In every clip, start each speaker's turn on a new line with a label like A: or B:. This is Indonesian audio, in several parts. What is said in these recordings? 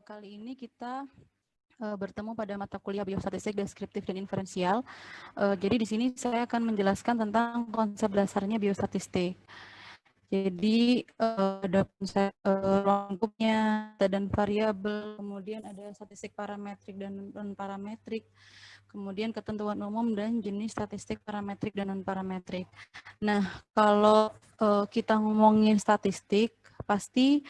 A: Kali ini kita bertemu pada mata kuliah biostatistik deskriptif dan inferensial. Jadi di sini saya akan menjelaskan tentang konsep dasarnya biostatistik. Jadi ada konsep ruang lingkupnya dan variabel, kemudian ada statistik parametrik dan non parametrik, kemudian ketentuan umum dan jenis statistik parametrik dan non parametrik. Nah, kalau kita ngomongin statistik, pasti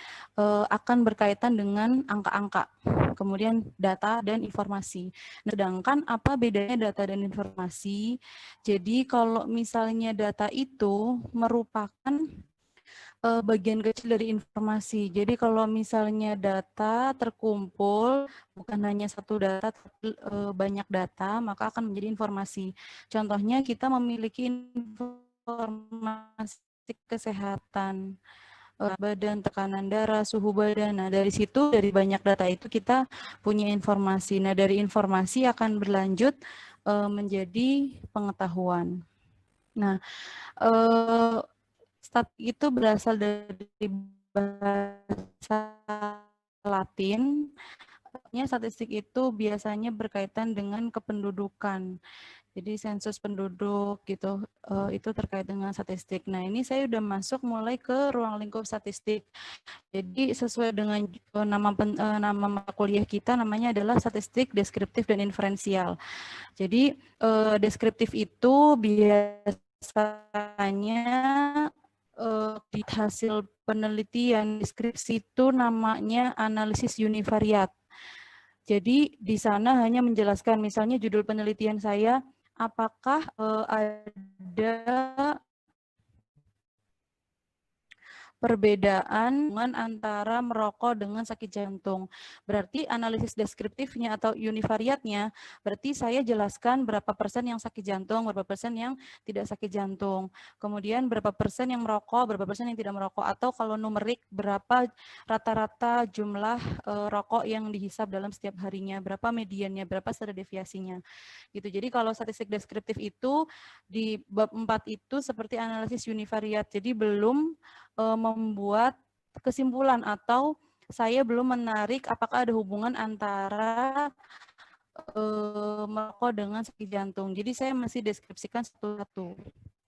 A: akan berkaitan dengan angka-angka, kemudian data dan informasi. Nah, sedangkan apa bedanya data dan informasi? Jadi kalau misalnya data itu merupakan bagian kecil dari informasi. Jadi kalau misalnya data terkumpul, bukan hanya satu data, tapi banyak data, maka akan menjadi informasi. Contohnya kita memiliki informasi kesehatan, badan, tekanan darah, suhu badan. Nah, dari situ, dari banyak data itu kita punya informasi. Nah, dari informasi akan berlanjut menjadi pengetahuan. Nah, statistik itu berasal dari bahasa Latin. Statistik itu biasanya berkaitan dengan kependudukan. Jadi sensus penduduk gitu, itu terkait dengan statistik. Nah, ini saya udah masuk mulai ke ruang lingkup statistik. Jadi sesuai dengan nama mata kuliah kita, namanya adalah statistik deskriptif dan inferensial. Jadi deskriptif itu biasanya di hasil penelitian deskripsi itu namanya analisis univariat. Jadi di sana hanya menjelaskan, misalnya judul penelitian saya, apakah ada perbedaan antara merokok dengan sakit jantung. Berarti analisis deskriptifnya atau univariatnya, berarti saya jelaskan berapa persen yang sakit jantung, berapa persen yang tidak sakit jantung. Kemudian berapa persen yang merokok, berapa persen yang tidak merokok. Atau kalau numerik, berapa rata-rata jumlah rokok yang dihisap dalam setiap harinya, berapa mediannya, berapa standar deviasinya. Gitu. Jadi kalau statistik deskriptif itu di bab 4 itu seperti analisis univariat. Jadi belum membuat kesimpulan atau saya belum menarik apakah ada hubungan antara merokok dengan sakit jantung. Jadi saya masih deskripsikan satu-satu.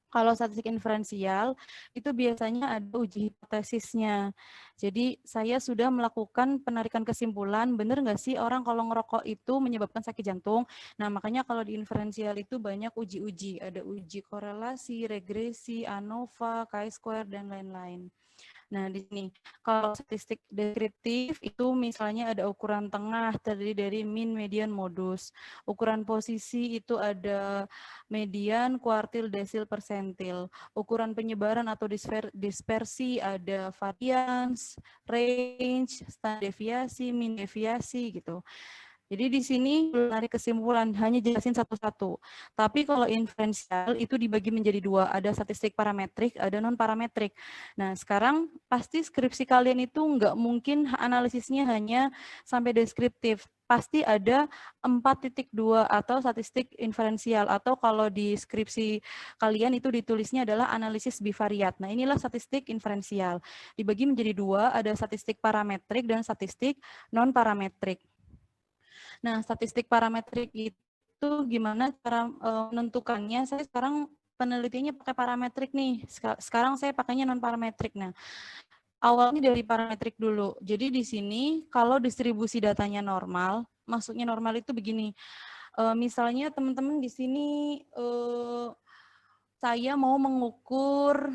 A: Kalau statistik inferensial itu biasanya ada uji hipotesisnya. Jadi saya sudah melakukan penarikan kesimpulan, benar nggak sih orang kalau ngerokok itu menyebabkan sakit jantung. Nah, makanya kalau di inferensial itu banyak uji-uji. Ada uji korelasi, regresi, ANOVA, chi-square, dan lain-lain. Nah, di sini kalau statistik deskriptif itu misalnya ada ukuran tengah terdiri dari min, median, modus. Ukuran posisi itu ada median, kuartil, desil, persentil. Ukuran penyebaran atau dispersi ada varians, range, standar deviasi, min deviasi gitu. Jadi di sini belum tarik kesimpulan, hanya jelasin satu-satu. Tapi kalau inferensial itu dibagi menjadi dua, ada statistik parametrik, ada non parametrik. Nah, sekarang pasti skripsi kalian itu nggak mungkin analisisnya hanya sampai deskriptif. Pasti ada 4.2 atau statistik inferensial, atau kalau di skripsi kalian itu ditulisnya adalah analisis bivariat. Nah, inilah statistik inferensial. Dibagi menjadi dua, ada statistik parametrik dan statistik non parametrik. Nah, statistik parametrik itu gimana cara menentukannya? Saya sekarang penelitiannya pakai parametrik nih. Sekarang saya pakainya non parametrik. Nah, awalnya dari parametrik dulu. Jadi di sini kalau distribusi datanya normal, maksudnya normal itu begini. Misalnya teman-teman di sini saya mau mengukur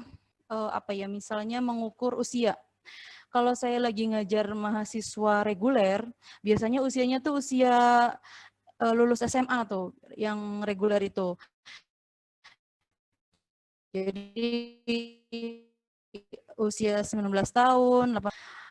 A: misalnya mengukur usia. Kalau saya lagi ngajar mahasiswa reguler, biasanya usianya tuh usia lulus SMA tuh, yang reguler itu. Jadi usia 19 tahun,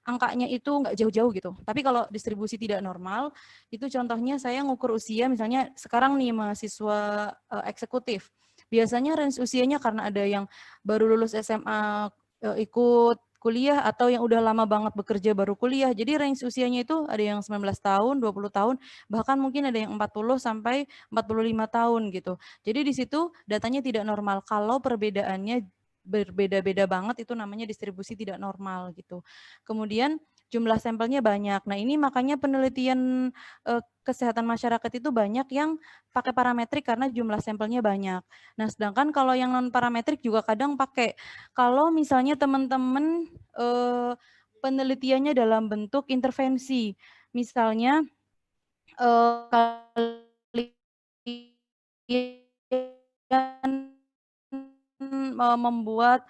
A: angkanya itu nggak jauh-jauh gitu. Tapi kalau distribusi tidak normal, itu contohnya saya ngukur usia, misalnya sekarang nih mahasiswa eksekutif. Biasanya range usianya karena ada yang baru lulus SMA ikut kuliah atau yang udah lama banget bekerja baru kuliah. Jadi range usianya itu ada yang 19 tahun, 20 tahun, bahkan mungkin ada yang 40 sampai 45 tahun gitu. Jadi di situ datanya tidak normal kalau perbedaannya berbeda-beda banget, itu namanya distribusi tidak normal gitu. Kemudian jumlah sampelnya banyak. Nah, ini makanya penelitian kesehatan masyarakat itu banyak yang pakai parametrik karena jumlah sampelnya banyak. Nah, sedangkan kalau yang non parametrik juga kadang pakai. Kalau misalnya teman-teman penelitiannya dalam bentuk intervensi, misalnya kalian membuat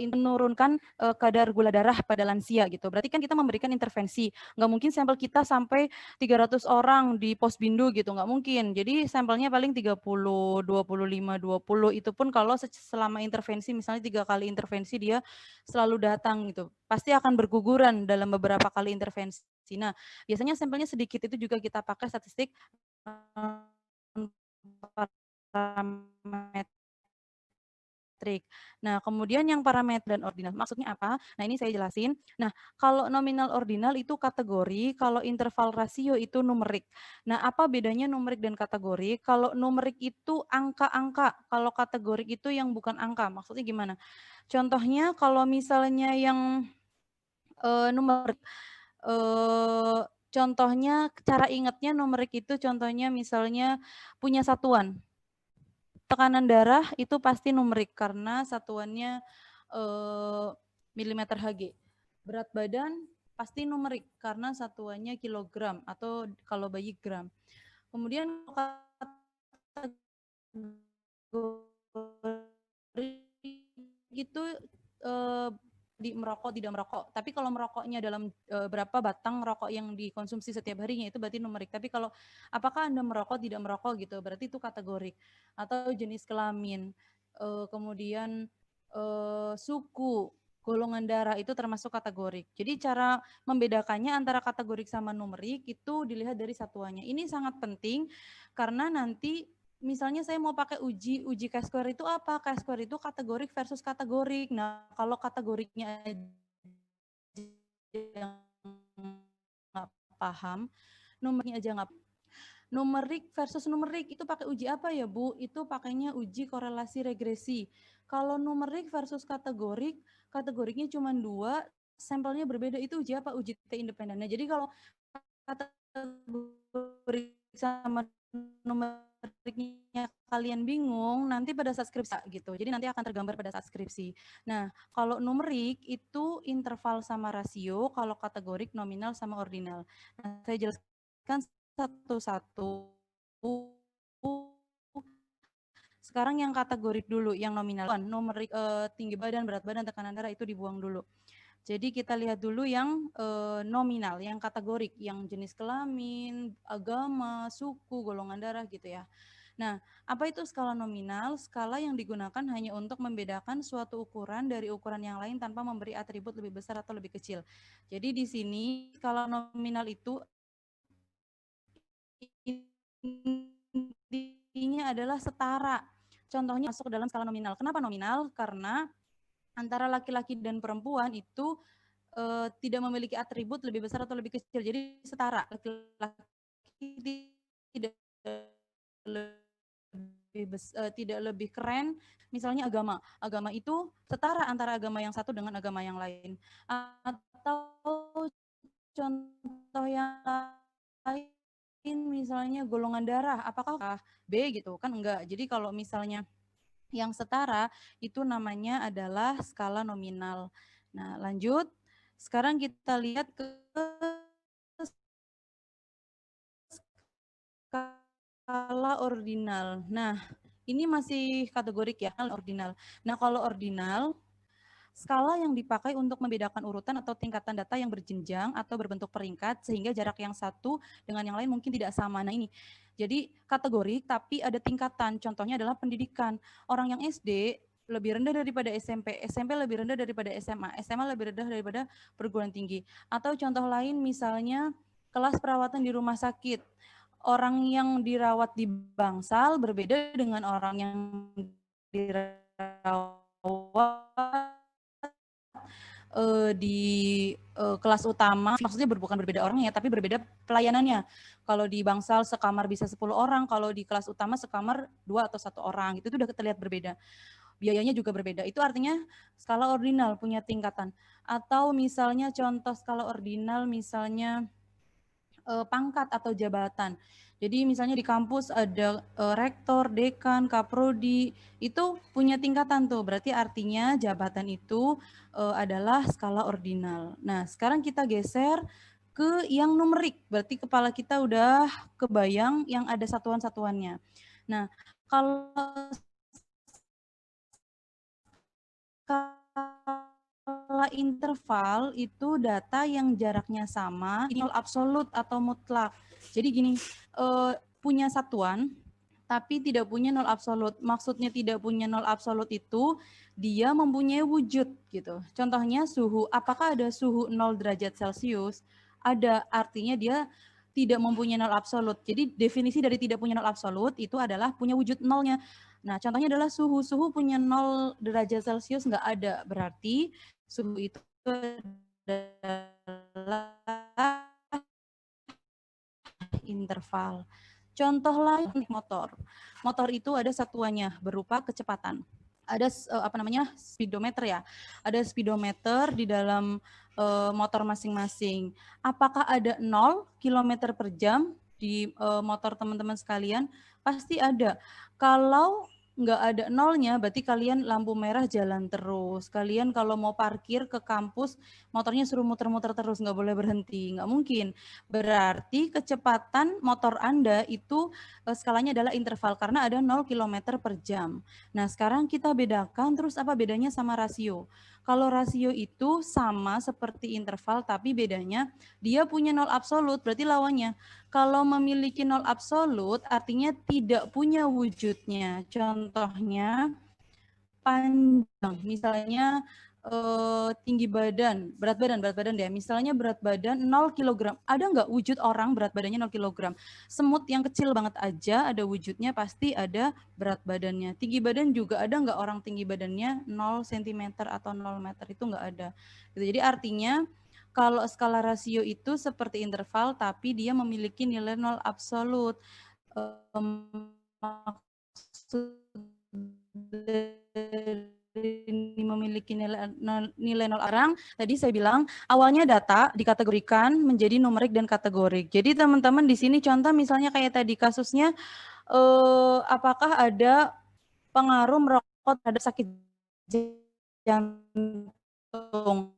A: menurunkan kadar gula darah pada lansia gitu. Berarti kan kita memberikan intervensi. Nggak mungkin sampel kita sampai 300 orang di Posbindu gitu, nggak mungkin. Jadi sampelnya paling 30, 25, 20. Itu pun kalau selama intervensi, misalnya 3 kali intervensi dia selalu datang gitu. Pasti akan berguguran dalam beberapa kali intervensi. Nah, biasanya sampelnya sedikit, itu juga kita pakai statistik parametrik. Nah, kemudian yang parameter dan ordinal, maksudnya apa? Nah, ini saya jelasin. Nah, kalau nominal ordinal itu kategori, kalau interval rasio itu numerik. Nah, apa bedanya numerik dan kategori? Kalau numerik itu angka-angka, kalau kategorik itu yang bukan angka. Maksudnya gimana? Contohnya kalau misalnya yang numerik, contohnya cara ingatnya numerik itu contohnya misalnya punya satuan. Tekanan darah itu pasti numerik karena satuannya milimeter Hg. Berat badan pasti numerik karena satuannya kilogram atau kalau bayi gram. Kemudian itu di merokok tidak merokok. Tapi kalau merokoknya dalam berapa batang rokok yang dikonsumsi setiap harinya itu berarti numerik. Tapi kalau apakah Anda merokok tidak merokok gitu, berarti itu kategorik. Atau jenis kelamin, kemudian suku, golongan darah itu termasuk kategorik. Jadi cara membedakannya antara kategorik sama numerik itu dilihat dari satuannya. Ini sangat penting karena nanti misalnya saya mau pakai uji chi-square itu apa? Chi-square itu kategorik versus kategorik. Nah, kalau kategoriknya yang nggak paham, numeriknya aja nggak. Numerik versus numerik itu pakai uji apa ya, Bu? Itu pakainya uji korelasi regresi. Kalau numerik versus kategorik, kategoriknya cuma 2, sampelnya berbeda, itu uji apa? Uji T independen. Nah, jadi kalau kategorik sama numeriknya kalian bingung, nanti pada saat skripsi gitu. Jadi nanti akan tergambar pada saat skripsi. Nah, kalau numerik itu interval sama rasio, kalau kategorik nominal sama ordinal. Nah, saya jelaskan satu-satu. Sekarang yang kategorik dulu, yang nominal. Numerik tinggi badan, berat badan, tekanan darah itu dibuang dulu. Jadi kita lihat dulu yang nominal, yang kategorik, yang jenis kelamin, agama, suku, golongan darah gitu ya. Nah, apa itu skala nominal? Skala yang digunakan hanya untuk membedakan suatu ukuran dari ukuran yang lain tanpa memberi atribut lebih besar atau lebih kecil. Jadi di sini skala nominal itu intinya adalah setara. Contohnya masuk ke dalam skala nominal. Kenapa nominal? Karena antara laki-laki dan perempuan itu tidak memiliki atribut lebih besar atau lebih kecil. Jadi setara. Laki-laki tidak tidak lebih keren. Misalnya agama. Agama itu setara antara agama yang satu dengan agama yang lain. Atau contoh yang lain misalnya golongan darah. Apakah B gitu? Kan enggak. Jadi kalau misalnya yang setara itu namanya adalah skala nominal. Nah, lanjut. Sekarang kita lihat ke skala ordinal. Nah, ini masih kategorik ya, ordinal. Nah, kalau ordinal, skala yang dipakai untuk membedakan urutan atau tingkatan data yang berjenjang atau berbentuk peringkat sehingga jarak yang satu dengan yang lain mungkin tidak sama. Nah, ini. Jadi kategori tapi ada tingkatan. Contohnya adalah pendidikan. Orang yang SD lebih rendah daripada SMP, SMP lebih rendah daripada SMA, SMA lebih rendah daripada perguruan tinggi. Atau contoh lain misalnya kelas perawatan di rumah sakit. Orang yang dirawat di bangsal berbeda dengan orang yang dirawat di kelas utama, maksudnya bukan berbeda orangnya, tapi berbeda pelayanannya. Kalau di bangsal sekamar bisa 10 orang, kalau di kelas utama sekamar 2 atau 1 orang, itu sudah terlihat berbeda. biayanya juga berbeda. Itu artinya skala ordinal punya tingkatan. Atau misalnya contoh skala ordinal misalnya pangkat atau jabatan. Jadi misalnya di kampus ada rektor, dekan, kaprodi, itu punya tingkatan tuh. Berarti artinya jabatan itu adalah skala ordinal. Nah, sekarang kita geser ke yang numerik. Berarti kepala kita udah kebayang yang ada satuan-satuannya. Nah, kalau skala interval itu data yang jaraknya sama, nol absolut atau mutlak. Jadi gini, punya satuan tapi tidak punya nol absolut. Maksudnya tidak punya nol absolut itu dia mempunyai wujud gitu. Contohnya suhu, apakah ada suhu 0 derajat Celcius? Ada, artinya dia tidak mempunyai nol absolut. Jadi definisi dari tidak punya nol absolut itu adalah punya wujud nolnya. Nah, contohnya adalah suhu. Suhu punya 0 derajat Celcius nggak ada. Berarti suhu itu adalah interval. Contoh lain motor. Motor itu ada satuannya berupa kecepatan. Ada apa namanya speedometer ya. Ada speedometer di dalam motor masing-masing. Apakah ada 0 km per jam di motor teman-teman sekalian? Pasti ada. Kalau nggak ada nolnya, berarti kalian lampu merah jalan terus. Kalian kalau mau parkir ke kampus, motornya suruh muter-muter terus, nggak boleh berhenti. Nggak mungkin. Berarti kecepatan motor Anda itu skalanya adalah interval, karena ada 0 km per jam. Nah, sekarang kita bedakan, terus apa bedanya sama rasio? Kalau rasio itu sama seperti interval, tapi bedanya dia punya 0 absolut, berarti lawannya. Kalau memiliki 0 absolut, artinya tidak punya wujudnya. Contohnya, panjang, misalnya tinggi badan, berat badan deh. Misalnya berat badan 0 kg. Ada nggak wujud orang berat badannya 0 kg? Semut yang kecil banget aja ada wujudnya, pasti ada berat badannya. Tinggi badan juga ada nggak orang tinggi badannya 0 cm atau 0 meter, itu nggak ada. Jadi artinya kalau skala rasio itu seperti interval, tapi dia memiliki nilai 0 absolut. Ini memiliki nilai nol orang, tadi saya bilang awalnya data dikategorikan menjadi numerik dan kategorik. Jadi teman-teman di sini contoh misalnya kayak tadi kasusnya apakah ada pengaruh merokok terhadap sakit jantung?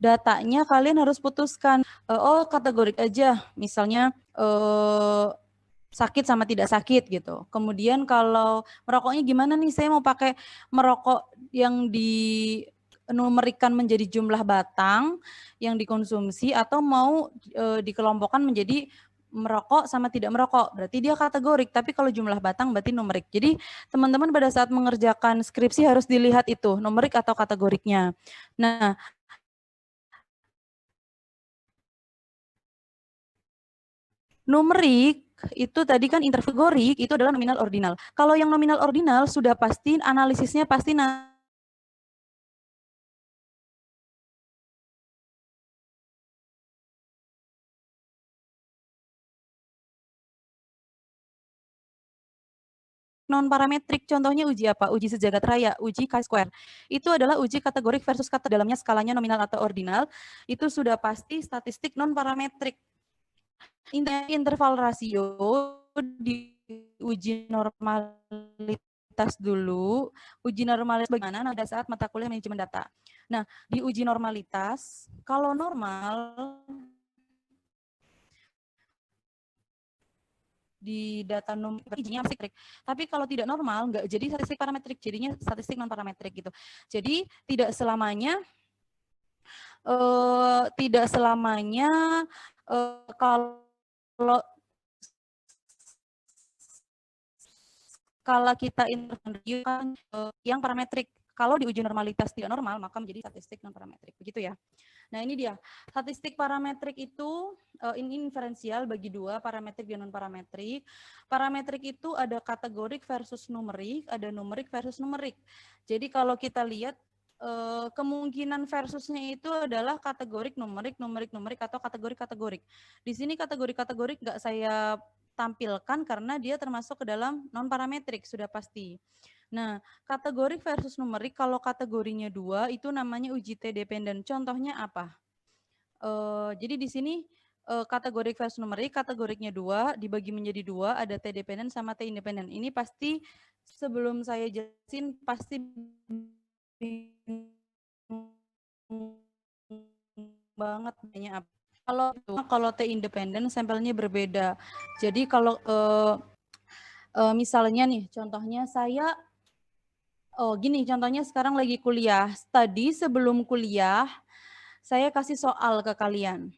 A: Datanya kalian harus putuskan, oh kategorik aja, misalnya sakit sama tidak sakit gitu. Kemudian kalau merokoknya gimana nih, saya mau pakai merokok yang numerikan menjadi jumlah batang yang dikonsumsi, atau mau dikelompokkan menjadi merokok sama tidak merokok, berarti dia kategorik. Tapi kalau jumlah batang berarti numerik. Jadi teman-teman pada saat mengerjakan skripsi harus dilihat itu numerik atau kategoriknya. Nah, numerik itu tadi kan interkategorik, itu adalah nominal ordinal. Kalau yang nominal ordinal sudah pasti analisisnya pasti non parametrik. Contohnya uji apa? Uji sejagat raya, uji chi-square. Itu adalah uji kategorik versus kata dalamnya skalanya nominal atau ordinal. Itu sudah pasti statistik non parametrik. Interval rasio di uji normalitas dulu. Uji normalitas bagaimana pada saat mata kuliah manajemen data. Nah, di uji normalitas, kalau normal di data izinnya parametrik. Tapi kalau tidak normal, nggak jadi statistik parametrik, jadinya statistik non parametrik gitu. Jadi tidak selamanya kalau kalau kita interview kan yang parametrik. Kalau di uji normalitas tidak normal, maka menjadi statistik non parametrik. Begitu ya. Nah, ini dia. Statistik parametrik itu ini inferensial bagi dua, parametrik dan non parametrik. Parametrik itu ada kategorik versus numerik, ada numerik versus numerik. Jadi kalau kita lihat kemungkinan versusnya itu adalah kategorik, numerik, atau kategorik. Di sini kategorik nggak saya tampilkan karena dia termasuk ke dalam non parametrik, sudah pasti. Nah, kategorik versus numerik, kalau kategorinya 2 itu namanya uji T-dependent. Contohnya apa? Jadi di sini kategorik versus numerik, kategoriknya 2 dibagi menjadi 2, ada T-dependent sama T-independent. Ini pasti sebelum saya jelasin pasti banget nanya apa. Kalau T-independent sampelnya berbeda. Jadi kalau misalnya nih, contohnya saya gini, contohnya sekarang lagi kuliah. Tadi sebelum kuliah, saya kasih soal ke kalian.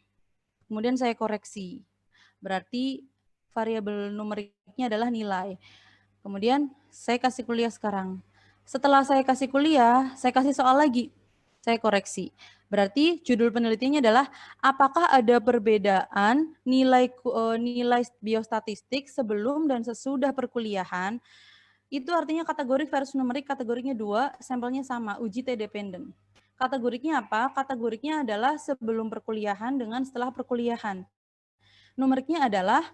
A: Kemudian saya koreksi. Berarti variabel numeriknya adalah nilai. Kemudian saya kasih kuliah sekarang. Setelah saya kasih kuliah, saya kasih soal lagi. Saya koreksi. Berarti judul penelitiannya adalah apakah ada perbedaan nilai biostatistik sebelum dan sesudah perkuliahan. Itu artinya kategori versus numerik, kategorinya 2, sampelnya sama, uji T-dependent. Kategoriknya apa? Kategoriknya adalah sebelum perkuliahan dengan setelah perkuliahan. Numeriknya adalah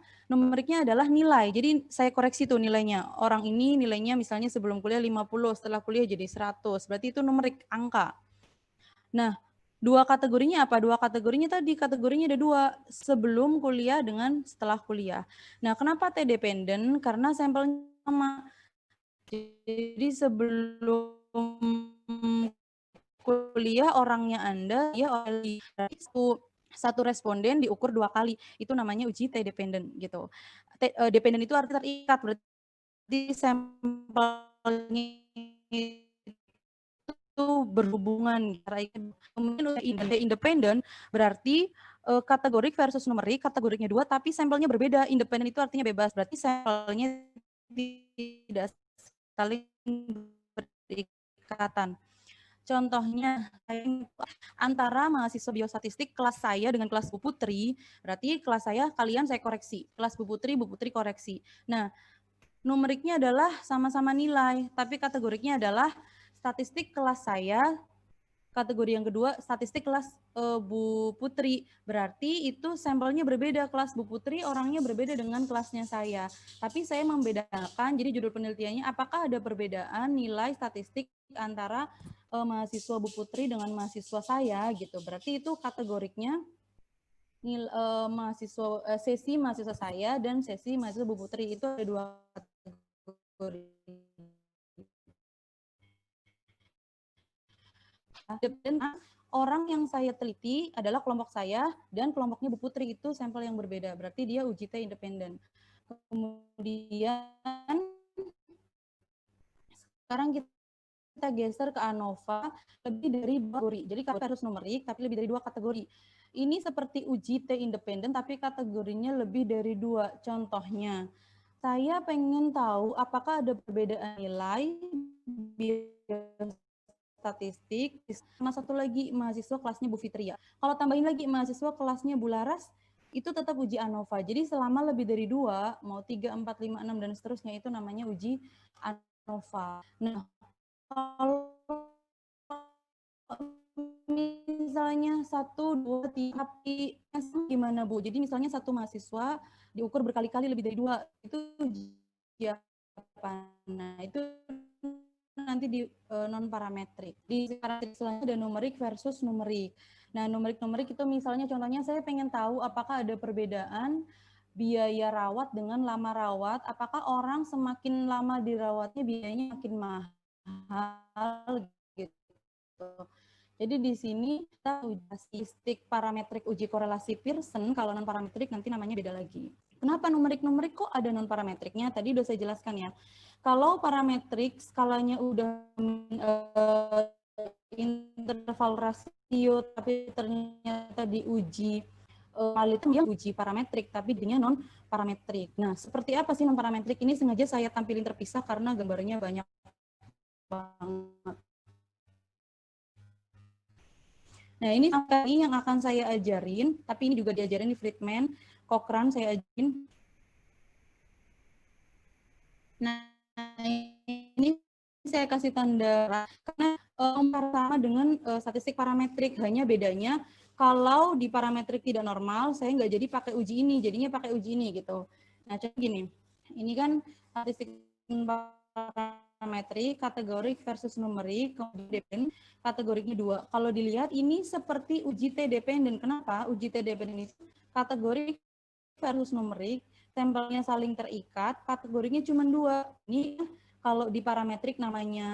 A: nilai. Jadi saya koreksi tuh nilainya. Orang ini nilainya misalnya sebelum kuliah 50, setelah kuliah jadi 100. Berarti itu numerik, angka. Nah, dua kategorinya apa? Dua kategorinya tadi, kategorinya ada 2, sebelum kuliah dengan setelah kuliah. Nah, kenapa T-dependent? Karena sampelnya sama. Jadi sebelum kuliah orangnya Anda, dia oleh satu responden diukur 2 kali. Itu namanya uji T-dependent gitu. Dependent itu arti terikat, berarti sampelnya itu berhubungan. Kemudian independen berarti kategorik versus numerik, kategoriknya 2 tapi sampelnya berbeda. Independen itu artinya bebas, berarti sampelnya tidak saling berikatan. Contohnya antara mahasiswa biostatistik kelas saya dengan kelas Bu Putri, berarti kelas saya kalian saya koreksi, kelas Bu Putri koreksi. Nah, numeriknya adalah sama-sama nilai, tapi kategoriknya adalah statistik kelas saya, kategori yang kedua statistik kelas Bu Putri. Berarti itu sampelnya berbeda, kelas Bu Putri orangnya berbeda dengan kelasnya saya. Tapi saya membedakan, jadi judul penelitiannya apakah ada perbedaan nilai statistik antara mahasiswa Bu Putri dengan mahasiswa saya gitu. Berarti itu kategoriknya sesi mahasiswa saya dan sesi mahasiswa Bu Putri, itu ada 2 kategori. Dan orang yang saya teliti adalah kelompok saya dan kelompoknya Bu Putri, itu sampel yang berbeda. Berarti dia uji T independen. Kemudian sekarang kita geser ke ANOVA, lebih dari 2 kategori. Jadi harus numerik tapi lebih dari 2 kategori. Ini seperti uji T independen tapi kategorinya lebih dari 2. Contohnya, saya pengen tahu apakah ada perbedaan nilai statistik sama satu lagi mahasiswa kelasnya Bu Fitria. Kalau tambahin lagi mahasiswa kelasnya Bu Laras, itu tetap uji ANOVA. Jadi selama lebih dari 2, mau 3, 4, 5, 6 dan seterusnya, itu namanya uji ANOVA. Nah, kalau misalnya 1, 2, 3, gimana Bu? Jadi misalnya satu mahasiswa diukur berkali-kali lebih dari 2, itu uji apa? Nah, itu nanti di non parametrik. Di parametrik selanjutnya ada numerik versus numerik. Nah, numerik itu misalnya contohnya saya pengen tahu apakah ada perbedaan biaya rawat dengan lama rawat, apakah orang semakin lama dirawatnya biayanya makin mahal gitu. Jadi di sini kita uji statistik parametrik uji korelasi Pearson, kalau non parametrik nanti namanya beda lagi. Kenapa numerik kok ada non parametriknya? Tadi udah saya jelaskan ya. Kalau parametrik skalanya udah interval rasio tapi ternyata diuji itu dia uji parametrik tapi dia non parametrik. Nah, seperti apa sih non parametrik ini? Sengaja saya tampilin terpisah karena gambarnya banyak banget. Nah, ini yang akan saya ajarin, tapi ini juga diajarin di Friedman, Cochrane saya ajarin. Nah, ini saya kasih tanda karena sama dengan statistik parametrik, hanya bedanya kalau di parametrik tidak normal saya nggak jadi pakai uji ini, jadinya pakai uji ini gitu. Nah, contoh gini, ini kan statistik parametrik, kategorik versus numerik, kemudian dependen, kategorinya 2. Kalau dilihat ini seperti uji T dependen. Kenapa? Uji T dependen itu kategorik versus numerik, sampelnya saling terikat, kategorinya cuma 2. Ini kalau di parametrik namanya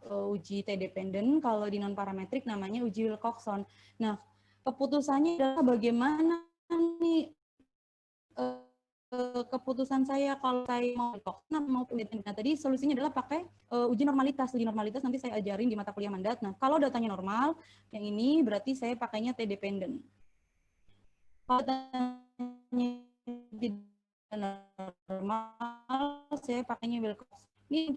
A: uji T dependen, kalau di non parametrik namanya uji Wilcoxon. Nah, keputusannya adalah bagaimana nih keputusan saya kalau saya mau Wilcoxon mau dependen. Nah, tadi solusinya adalah pakai uji normalitas. Uji normalitas nanti saya ajarin di mata kuliah mandat. Nah, kalau datanya normal, yang ini berarti saya pakainya T dependen. Kalau datanya tidak normal, saya pakainya Wilcox. Ini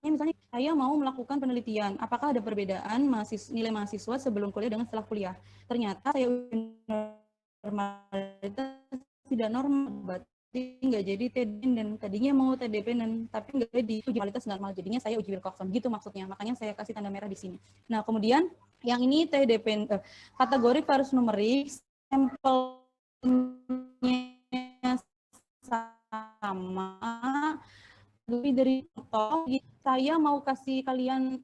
A: misalnya saya mau melakukan penelitian, apakah ada perbedaan nilai mahasiswa sebelum kuliah dengan setelah kuliah? Ternyata saya normalitas tidak normal, berarti nggak jadi T dependen. Tadinya mau T dependen, tapi nggak jadi uji normalitas normal, jadinya saya uji Wilcoxon. Gitu maksudnya, makanya saya kasih tanda merah di sini. Nah, kemudian yang ini T dependen, kategori versus numerik, sampelnya sama, lebih dari contoh, saya mau kasih kalian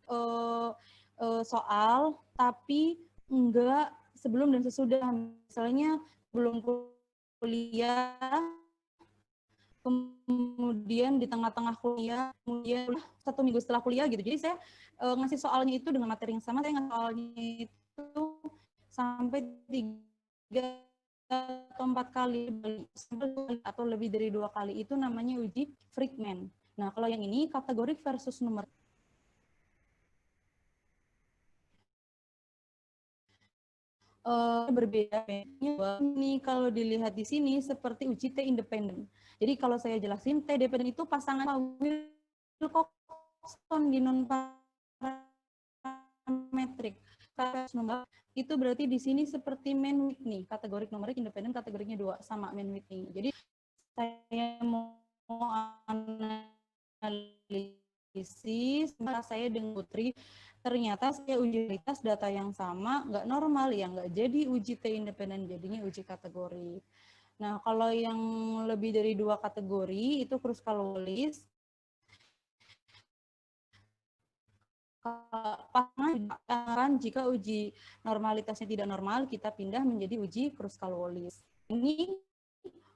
A: soal, tapi enggak sebelum dan sesudah. Misalnya belum kuliah, kemudian di tengah-tengah kuliah, kemudian 1 minggu setelah kuliah gitu. Jadi saya ngasih soalnya itu dengan materi yang sama, saya ngasih soalnya itu sampai 3 atau 4 kali atau lebih dari 2 kali, itu namanya uji Friedman. Nah, kalau yang ini kategorik versus numerik. Berbeda. Ini kalau dilihat di sini seperti uji T independen. Jadi kalau saya jelasin, T dependen itu pasangan Wilcoxon di non parametrik. Itu berarti di sini seperti Mann-Whitney nih, kategorik numerik independen, kategorinya 2 sama Mann-Whitney. Jadi saya mau analisis, saya dengan Putri, ternyata saya uji kualitas data yang sama, nggak normal ya, nggak jadi uji T independen, jadinya uji kategori. Nah, kalau yang lebih dari 2 kategori itu Kruskal-Wallis. Pasangan jika uji normalitasnya tidak normal, kita pindah menjadi uji Kruskal-Wallis. Ini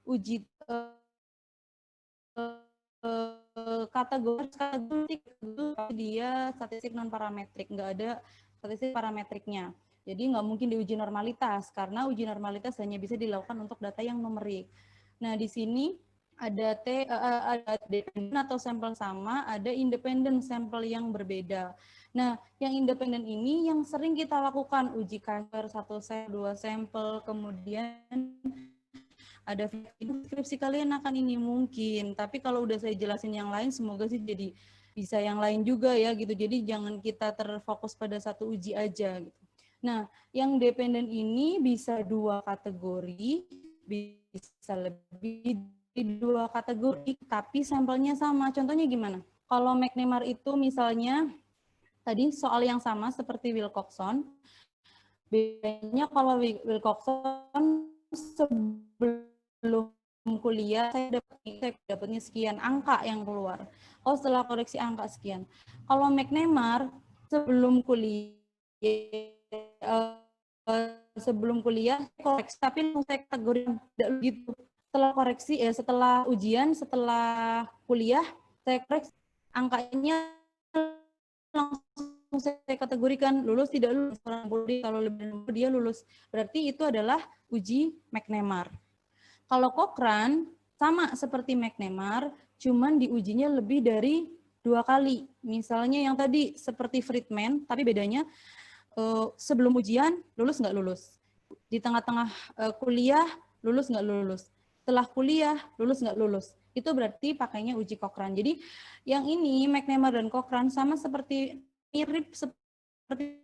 A: uji kategori dia statistik non parametrik, nggak ada statistik parametriknya. Jadi nggak mungkin diuji normalitas karena uji normalitas hanya bisa dilakukan untuk data yang numerik. Nah, di sini ada ada dependen atau sampel sama, ada independen sampel yang berbeda. Nah, yang independen ini yang sering kita lakukan uji Kaiser 1 sampel, 2 sampel, kemudian ada skripsi kalian akan ini mungkin, tapi kalau udah saya jelasin yang lain semoga sih jadi bisa yang lain juga ya gitu. Jadi jangan kita terfokus pada satu uji aja gitu. Nah, yang dependen ini bisa 2 kategori, bisa lebih dari 2 kategori, tapi sampelnya sama. Contohnya gimana? Kalau McNemar itu misalnya tadi soal yang sama seperti Wilcoxon, bedanya kalau Wilcoxon sebelum kuliah saya dapatnya sekian angka yang keluar. Oh, setelah koreksi angka sekian. Kalau McNemar sebelum kuliah koreksi tapi saya kategori tidak gitu. Setelah koreksi setelah ujian, setelah kuliah saya koreksi angkanya langsung saya kategorikan lulus tidak lulus. Kalau lebih dia lulus, berarti itu adalah uji McNemar. Kalau Cochrane sama seperti McNemar, cuman diujinya lebih dari 2 kali. Misalnya yang tadi seperti Friedman, tapi bedanya sebelum ujian lulus nggak lulus. Di tengah-tengah kuliah lulus nggak lulus. Setelah kuliah lulus nggak lulus. Itu berarti pakainya uji Cochrane. Jadi yang ini McNemar dan Cochrane sama seperti mirip seperti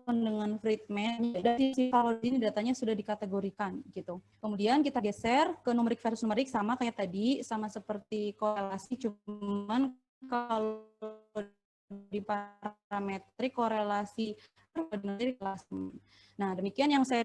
A: dengan Friedman. Dari kalau ini datanya sudah dikategorikan gitu. Kemudian kita geser ke numerik versus numerik sama kayak tadi, sama seperti korelasi, cuman kalau di parametrik korelasi. Nah, demikian yang saya